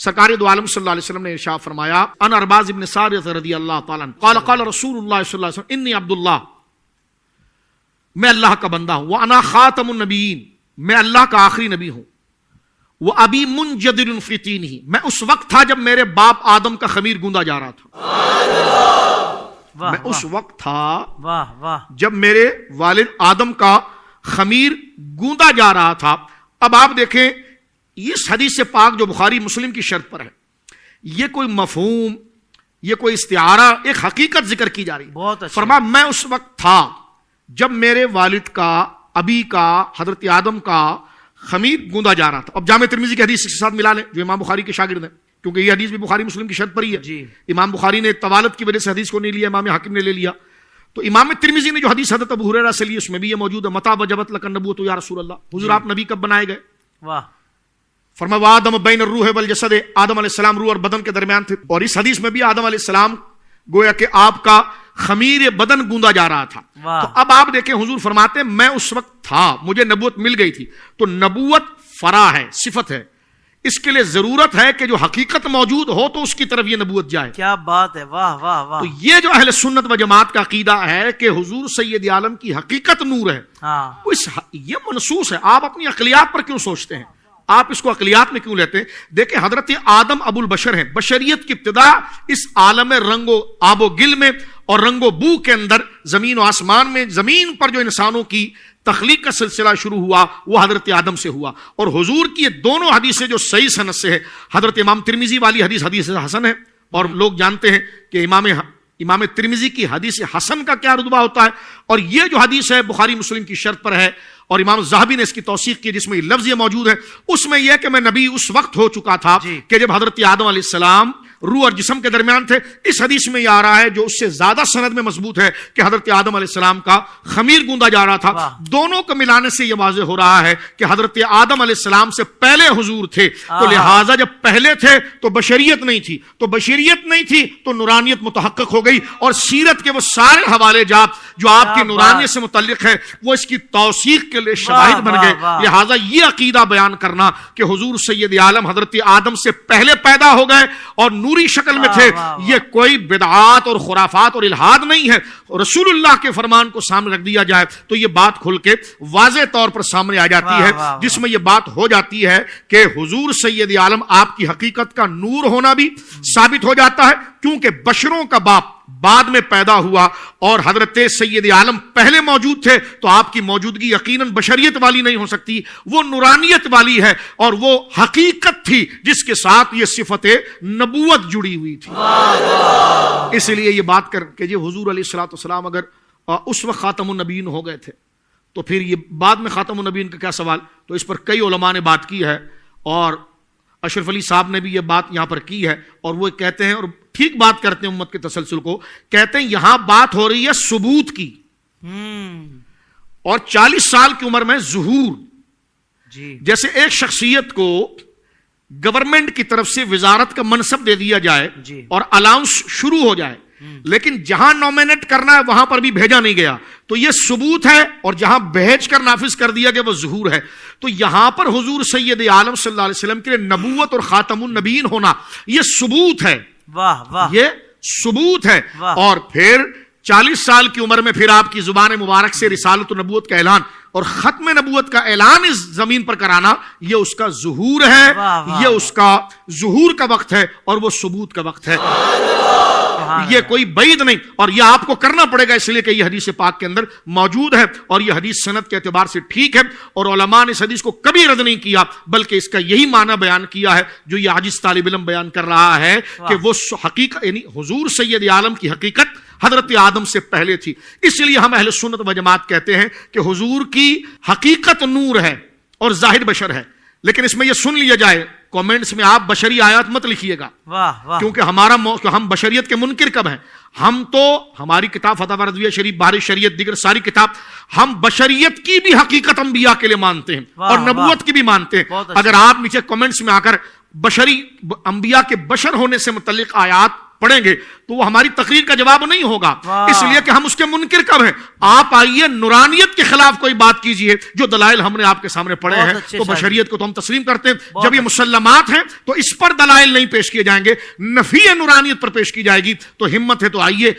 سرکار دو عالم صلی اللہ علیہ وسلم نے ارشاد فرمایا ان ارباز ابن ساریہ رضی اللہ تعالیٰ عنہ قال قال رسول اللہ صلی اللہ علیہ وسلم انی عبداللہ، میں اللہ کا بندہ ہوں، وَأَنَا خَاتَمُ النَّبِيِّينَ، میں اللہ کا آخری نبی ہوں، وَأَبِي مُنْجَدِرٌ فِي طِينِهِ، میں اس وقت تھا جب میرے باپ آدم کا خمیر گوندا جا رہا تھا، میں اس وقت تھا جب میرے والد آدم کا خمیر گوندا جا رہا تھا۔ اب آپ دیکھیں اس حدیث پاک جو بخاری مسلم کی شرط پر ہے، یہ کوئی مفہوم، یہ کوئی استعارہ، ایک حقیقت ذکر کی جا رہی۔ فرمایا میں اس وقت تھا جب میرے والد کا، ابی کا، حضرت آدم کا خمیر گوندا جا رہا تھا۔ اب جامع ترمذی کی حدیث کے ساتھ ملا لیں جو امام بخاری کے شاگرد ہیں، کیونکہ یہ حدیث بھی بخاری مسلم کی شرط پر ہی ہے۔ امام بخاری نے طوالت کی وجہ سے حدیث کو نہیں لیا، امام حاکم نے لے لیا، تو امام ترمذی نے جو حدیث حضرت ابو ہریرہ سے لی اس میں بھی یہ موجود ہے، متى وجبت لک النبوۃ یا رسول اللہ، حضور آپ نبی کب بنائے گئے؟ فرمایا وآدم بین الروح والجسد، آدم علیہ السلام روح اور بدن کے درمیان تھے، اور اس حدیث میں بھی آدم علیہ السلام گویا کہ آپ کا خمیر بدن گوندا جا رہا تھا۔ تو اب آپ دیکھیں حضور فرماتے ہیں میں اس وقت تھا، مجھے نبوت مل گئی تھی۔ تو نبوت فرع ہے، صفت ہے، اس کے لیے ضرورت ہے کہ جو حقیقت موجود ہو تو اس کی طرف یہ نبوت جائے۔ کیا بات ہے، واہ واہ واہ۔ تو یہ جو اہل سنت و جماعت کا عقیدہ ہے کہ حضور سید عالم کی حقیقت نور ہے، یہ منصوص ہے۔ آپ اپنی عقلیات پر کیوں سوچتے ہیں؟ آپ اس کو عقلیات میں کیوں لیتے ہیں؟ دیکھیں حضرت آدم ابو البشر ہیں، بشریت کی ابتدا اس عالم رنگ و آب و گل میں اور رنگ و بو کے اندر، زمین و آسمان میں، زمین پر جو انسانوں کی تخلیق کا سلسلہ شروع ہوا وہ حضرت آدم سے ہوا۔ اور حضور کی یہ دونوں حدیثیں جو صحیح سند سے ہے، حضرت امام ترمذی والی حدیث حدیث حسن ہے، اور لوگ جانتے ہیں کہ امام ترمذی کی حدیث حسن کا کیا رتبہ ہوتا ہے، اور یہ جو حدیث ہے بخاری مسلم کی شرط پر ہے، اور امام ذہبی نے اس کی توثیق کی جس میں یہ لفظ یہ موجود ہے، اس میں یہ کہ میں نبی اس وقت ہو چکا تھا کہ جب حضرت آدم علیہ السلام روح اور جسم کے درمیان تھے۔ اس حدیث میں یہ آ رہا ہے جو اس سے زیادہ سند میں مضبوط ہے کہ حضرت آدم علیہ السلام کا خمیر گوندا جا رہا تھا۔ دونوں کو ملانے سے یہ واضح ہو رہا ہے کہ حضرت آدم علیہ السلام سے پہلے حضور تھے، تو لہٰذا جب پہلے تھے تو بشریت نہیں تھی، تو بشریت نہیں تھی تو نورانیت متحقق ہو گئی، اور سیرت کے وہ سارے حوالے جات جو آپ کی نورانیت سے متعلق ہے وہ اس کی توثیق کے لیے شواہد بن گئے۔ لہٰذا یہ عقیدہ بیان کرنا کہ حضور سید عالم حضرت آدم سے پہلے پیدا ہو گئے اور نوری شکل میں تھے، یہ کوئی بدعات اور خرافات اور الہاد نہیں ہے۔ رسول اللہ کے فرمان کو سامنے رکھ دیا جائے تو یہ بات کھل کے واضح طور پر سامنے آ جاتی ہے، جس میں یہ بات ہو جاتی ہے کہ حضور سید عالم آپ کی حقیقت کا نور ہونا بھی ثابت ہو جاتا ہے، کیونکہ بشروں کا باپ بعد میں پیدا ہوا اور حضرت سید عالم پہلے موجود تھے، تو آپ کی موجودگی یقیناً بشریت والی نہیں ہو سکتی، وہ نورانیت والی ہے، اور وہ حقیقت تھی جس کے ساتھ یہ صفت نبوت جڑی ہوئی تھی۔ اس لیے یہ بات کر کہ یہ حضور علیہ الصلوۃ والسلام اگر اس وقت خاتم النبیین ہو گئے تھے تو پھر یہ بعد میں خاتم النبیین کا کیا سوال؟ تو اس پر کئی علماء نے بات کی ہے، اور اشرف علی صاحب نے بھی یہ بات یہاں پر کی ہے، اور وہ کہتے ہیں، اور ٹھیک بات کرتے ہیں امت کے تسلسل کو، کہتے ہیں یہاں بات ہو رہی ہے ثبوت کی، اور 40 سال کی عمر میں ظہور۔ جیسے ایک شخصیت کو گورنمنٹ کی طرف سے وزارت کا منصب دے دیا جائے اور الاؤنس شروع ہو جائے، لیکن جہاں نومینیٹ کرنا ہے وہاں پر بھی بھیجا نہیں گیا، تو یہ ثبوت ہے، اور جہاں بھیج کر نافذ کر دیا گیا وہ ظہور ہے۔ تو یہاں پر حضور سید عالم صلی اللہ علیہ وسلم کے لیے نبوت اور خاتم النبیین ہونا یہ ثبوت ہے، یہ ثبوت ہے۔ اور پھر 40 سال کی عمر میں پھر آپ کی زبان مبارک سے رسالت و نبوت کا اعلان اور ختم نبوت کا اعلان اس زمین پر کرانا، یہ اس کا ظہور ہے، یہ اس کا ظہور کا وقت ہے، اور وہ ثبوت کا وقت ہے، یہ کوئی بعید نہیں، اور یہ آپ کو کرنا پڑے گا، اس لیے کہ یہ حدیث پاک کے اندر موجود ہے، اور یہ حدیث سند کے اعتبار سے ٹھیک ہے، اور علماء نے اس حدیث کو کبھی رد نہیں کیا، بلکہ اس کا یہی معنی بیان کیا ہے جو یہ عاجز طالب علم بیان کر رہا ہے کہ وہ حقیقت، یعنی حضور سید عالم کی حقیقت حضرت آدم سے پہلے تھی۔ اس لیے ہم اہل سنت و جماعت کہتے ہیں کہ حضور کی حقیقت نور ہے اور ظاہر بشر ہے، لیکن اس میں یہ سن لیا جائے، کومنٹس میں آپ بشری آیات مت لکھیے گا، کیونکہ ہم بشریت کے منکر کب ہیں؟ ہم تو ہماری کتاب فتح رضویہ شریف، بہار شریعت، دیگر ساری کتاب، ہم بشریت کی بھی حقیقت انبیاء کے لیے مانتے ہیں اور نبوت کی بھی مانتے ہیں۔ اگر آپ نیچے کومنٹس میں آ کر بشری انبیاء کے بشر ہونے سے متعلق آیات پڑھیں گے تو وہ ہماری تقریر کا جواب نہیں ہوگا، اس لیے کہ ہم اس کے منکر کب ہیں؟ آپ آئیے نورانیت کے خلاف کوئی بات کیجئے، جو دلائل ہم نے آپ کے سامنے پڑھے ہیں تو بشریت کو تو ہم تسلیم کرتے ہیں، جب یہ مسلمات ہیں تو اس پر دلائل نہیں پیش کیے جائیں گے، نفی نورانیت پر پیش کی جائے گی تو ہمت ہے تو آئیے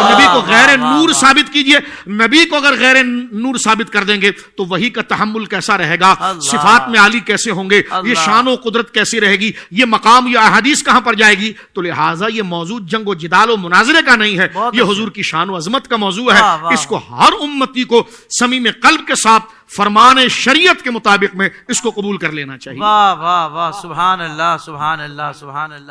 نبی کو غیر نور ثابت کیجئے، نبی کو اگر غیر نور ثابت کر دیں گے تو وہی کا تحمل کیسا رہے گا، صفات میں عالی کیسے ہوں گے، یہ شان و قدرت کیسی رہے گی، یہ مقام یا احادیث کہاں پر جائے گی؟ تو لہٰذا یہ موضوع جنگ و جدال و مناظرے کا نہیں ہے، یہ حضور کی شان و عظمت کا موضوع ہے، اس کو ہر امتی کو صمیم قلب کے ساتھ فرمان شریعت کے مطابق میں اس کو قبول کر لینا چاہیے۔ واہ واہ واہ، سبحان اللہ سبحان اللہ سبحان اللہ۔